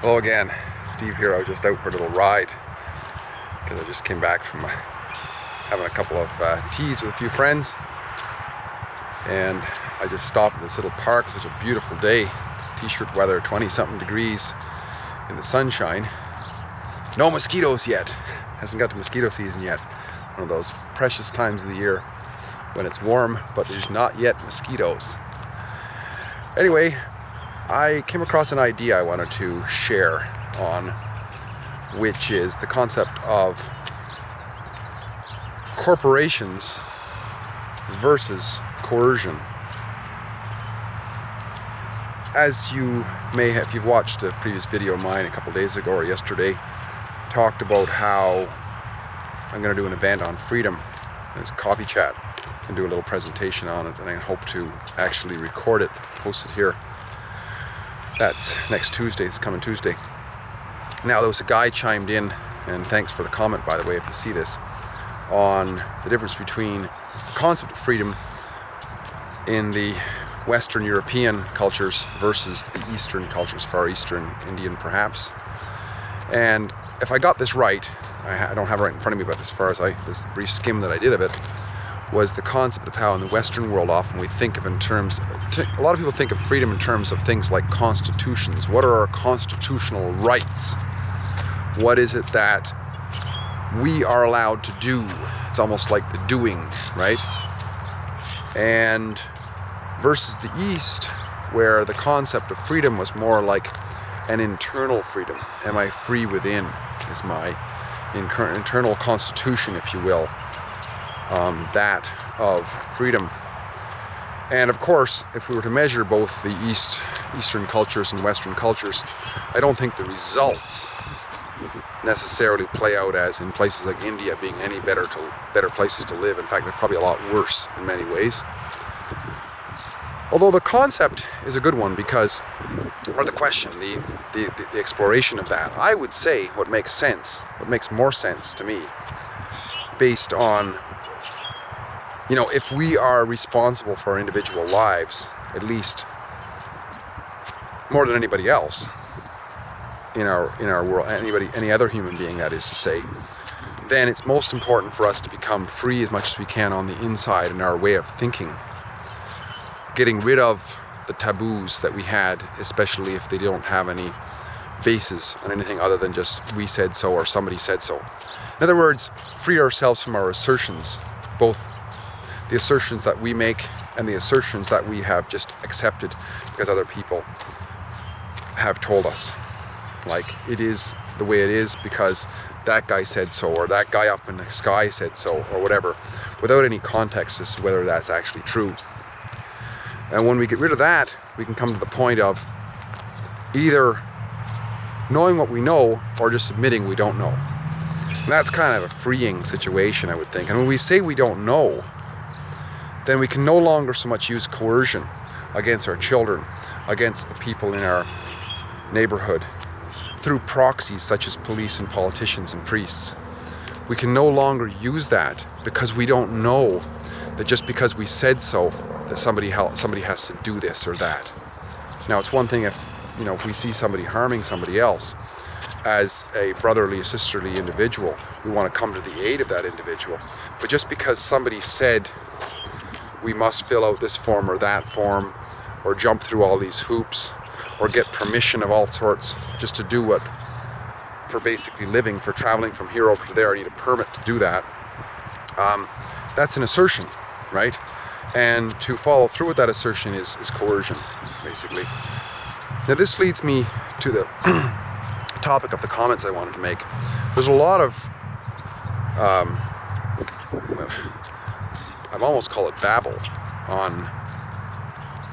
Hello again, Steve here. I was just out for a little ride because I just came back from having a couple of teas with a few friends, and I just stopped at this little park. It's such a beautiful day, t-shirt weather, 20-something degrees in the sunshine. No mosquitoes yet. Hasn't got to mosquito season yet. One of those precious times of the year when it's warm, but there's not yet mosquitoes. Anyway, I came across an idea I wanted to share on, which is the concept of corporations versus coercion. As you may have, if you've watched a previous video of mine a couple days ago or yesterday, talked about how I'm going to do an event on freedom. There's a coffee chat and do a little presentation on it, and I hope to actually record it, post it here. That's next Tuesday, it's coming Tuesday. Now, there was a guy chimed in, and thanks for the comment, by the way, if you see this, on the difference between the concept of freedom in the Western European cultures versus the Eastern cultures, Far Eastern, Indian perhaps. And if I got this right, I don't have it right in front of me, but as far as this brief skim that I did of it, was the concept of how in the Western world often we think of in terms, a lot of people think of freedom in terms of things like constitutions. What are our constitutional rights? What is it that we are allowed to do? It's almost like the doing, right? And versus the East, where the concept of freedom was more like an internal freedom. Am I free within? Is my internal constitution, if you will. That of freedom. And of course, if we were to measure both the Eastern cultures and Western cultures, I don't think the results necessarily play out as in places like India being any better places to live. In fact, they're probably a lot worse in many ways. Although the concept is a good one because, or the question, the exploration of that, I would say what makes more sense to me, based on, if we are responsible for our individual lives, at least more than anybody else in our world, any other human being, that is to say, then it's most important for us to become free as much as we can on the inside in our way of thinking, getting rid of the taboos that we had, especially if they don't have any basis on anything other than just we said so or somebody said so. In other words, free ourselves from our assertions, both the assertions that we make and the assertions that we have just accepted because other people have told us. Like, it is the way it is because that guy said so, or that guy up in the sky said so, or whatever, without any context as to whether that's actually true. And when we get rid of that, we can come to the point of either knowing what we know or just admitting we don't know. And that's kind of a freeing situation, I would think. And when we say we don't know, then we can no longer so much use coercion against our children, against the people in our neighborhood, through proxies such as police and politicians and priests. We can no longer use that because we don't know that just because we said so, that somebody has to do this or that. Now, it's one thing if we see somebody harming somebody else, as a brotherly, sisterly individual, we want to come to the aid of that individual. But just because somebody said we must fill out this form or that form, or jump through all these hoops, or get permission of all sorts just to do what, for basically living, for traveling from here over to there, I need a permit to do that. That's an assertion, right? And to follow through with that assertion is coercion, basically. Now, this leads me to the topic of the comments I wanted to make. There's a lot of, I've almost call it babble on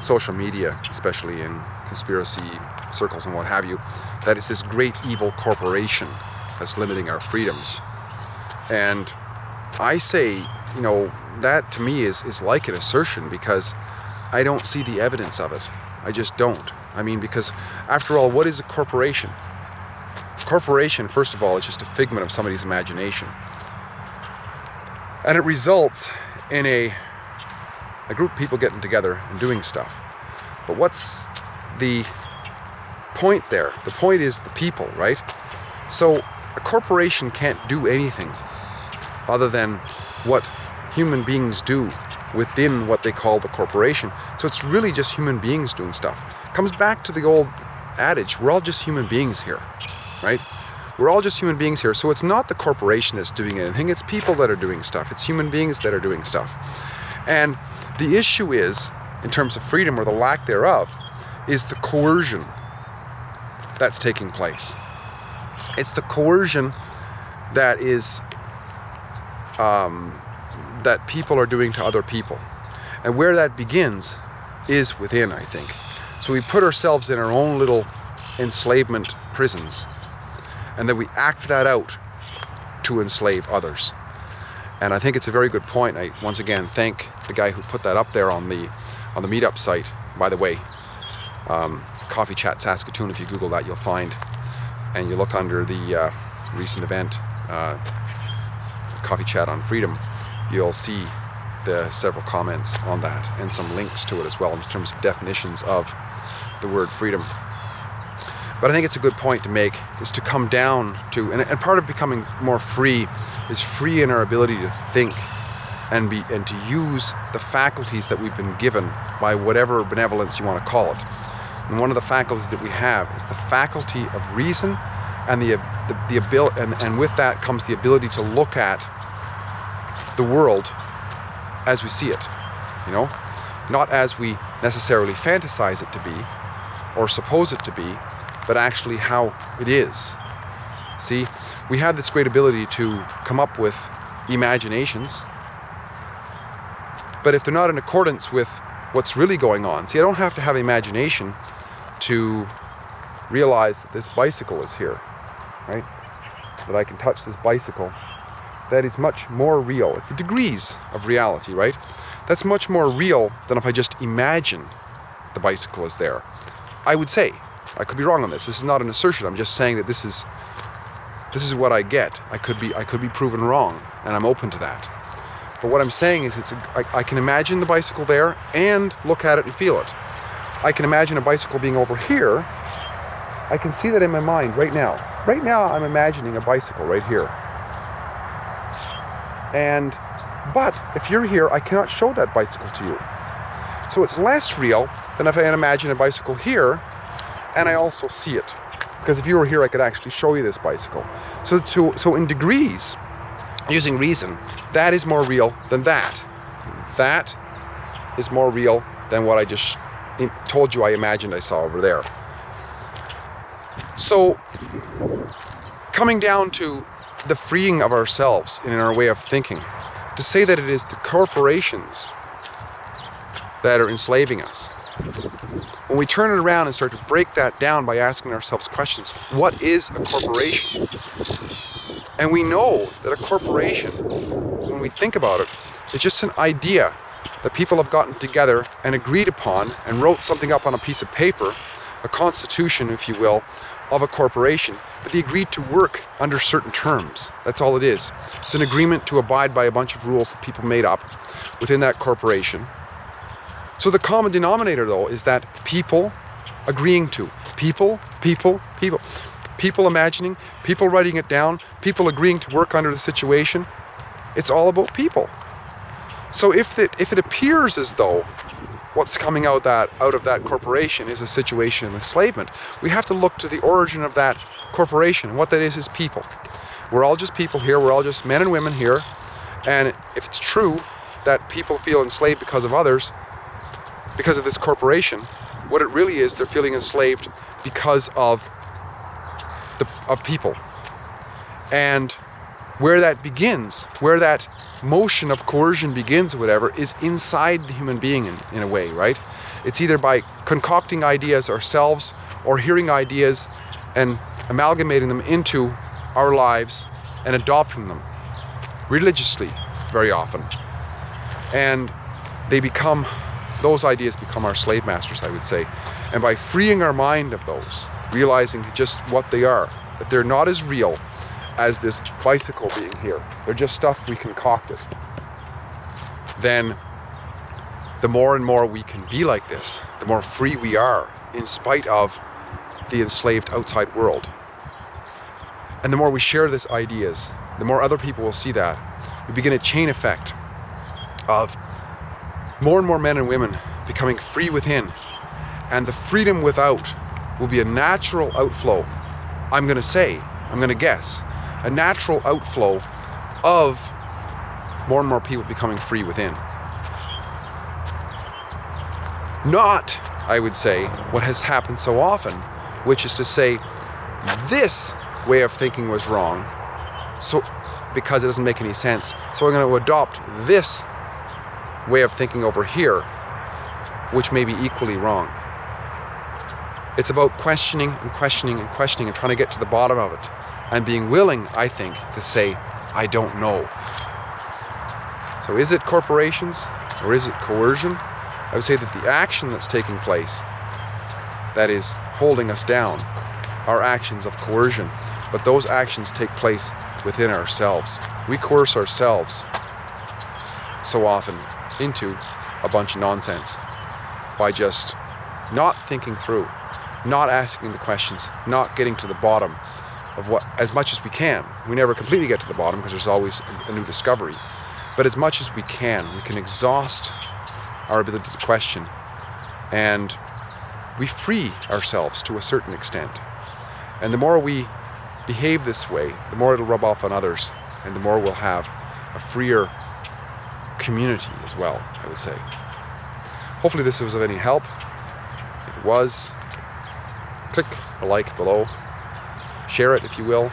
social media, especially in conspiracy circles and what have you, that it's this great evil corporation that's limiting our freedoms. And I say, that to me is like an assertion because I don't see the evidence of it. I just don't. I mean, because after all, what is a corporation? A corporation, first of all, is just a figment of somebody's imagination. And it results in a group of people getting together and doing stuff. But what's the point there. The point is the people, right? So a corporation can't do anything other than what human beings do within what they call the corporation. So it's really just human beings doing stuff. It comes back to the old adage, we're all just human beings here, right? We're all just human beings here. So it's not the corporation that's doing anything, it's people that are doing stuff. It's human beings that are doing stuff. And the issue is, in terms of freedom or the lack thereof, is the coercion that's taking place. It's the coercion that is that people are doing to other people. And where that begins is within, I think. So we put ourselves in our own little enslavement prisons, and then we act that out to enslave others. And I think it's a very good point. I once again thank the guy who put that up there on the meetup site. By the way, Coffee Chat Saskatoon, if you Google that, you'll find, and you look under the recent event, Coffee Chat on Freedom, you'll see the several comments on that and some links to it as well in terms of definitions of the word freedom. But I think it's a good point to make, is to come down to, and part of becoming more free is free in our ability to think and to use the faculties that we've been given by whatever benevolence you want to call it. And one of the faculties that we have is the faculty of reason, and the ability, and with that comes the ability to look at the world as we see it, you know, not as we necessarily fantasize it to be or suppose it to be, but actually how it is. See, we have this great ability to come up with imaginations, but if they're not in accordance with what's really going on, see, I don't have to have imagination to realize that this bicycle is here, right? That I can touch this bicycle. That is much more real. It's degrees of reality, right? That's much more real than if I just imagine the bicycle is there. I would say, I could be wrong on this. This is not an assertion. I'm just saying that this is what I get. I could be proven wrong, and I'm open to that. But what I'm saying is, I can imagine the bicycle there and look at it and feel it. I can imagine a bicycle being over here. I can see that in my mind right now. Right now, I'm imagining a bicycle right here. But if you're here, I cannot show that bicycle to you. So it's less real than if I imagine a bicycle here and I also see it. Because if you were here, I could actually show you this bicycle. So in degrees, using reason, that is more real than that. That is more real than what I just told you I imagined I saw over there. So coming down to the freeing of ourselves in our way of thinking, to say that it is the corporations that are enslaving us. When we turn it around and start to break that down by asking ourselves questions, what is a corporation? And we know that a corporation, when we think about it, is just an idea that people have gotten together and agreed upon and wrote something up on a piece of paper, a constitution, if you will, of a corporation, but they agreed to work under certain terms. That's all it is. It's an agreement to abide by a bunch of rules that people made up within that corporation. So the common denominator, though, is that people agreeing to. People imagining, people writing it down, people agreeing to work under the situation. It's all about people. So if it appears as though what's coming out of that corporation is a situation of enslavement, we have to look to the origin of that corporation. And what that is people. We're all just people here. We're all just men and women here. And if it's true that people feel enslaved because of others, because of this corporation, what it really is, they're feeling enslaved because of people. And where that begins, where that motion of coercion begins or whatever, is inside the human being in a way, right? It's either by concocting ideas ourselves or hearing ideas and amalgamating them into our lives and adopting them religiously very often. And those ideas become our slave masters, I would say. And by freeing our mind of those, realizing just what they are, that they're not as real as this bicycle being here, they're just stuff we concocted, then the more and more we can be like this, the more free we are, in spite of the enslaved outside world. And the more we share these ideas, the more other people will see that. We begin a chain effect of more and more men and women becoming free within, and the freedom without will be a natural outflow. I'm going to guess, a natural outflow of more and more people becoming free within. Not, I would say, what has happened so often, which is to say, this way of thinking was wrong, so because it doesn't make any sense, so I'm going to adopt this way of thinking over here, which may be equally wrong. It's about questioning and questioning and questioning and trying to get to the bottom of it, and being willing, I think, to say, I don't know. So is it corporations or is it coercion? I would say that the action that's taking place that is holding us down are actions of coercion, but those actions take place within ourselves. We coerce ourselves so often into a bunch of nonsense by just not thinking through, not asking the questions, not getting to the bottom of what, as much as we can. We never completely get to the bottom because there's always a new discovery, but as much as we can exhaust our ability to question, and we free ourselves to a certain extent. And the more we behave this way, the more it'll rub off on others, and the more we'll have a freer community as well, I would say. Hopefully this was of any help. If it was, click a like below, share it if you will,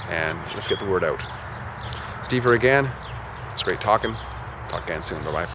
and let's get the word out. Steve here again. It's great talking. Talk again soon. Bye-bye.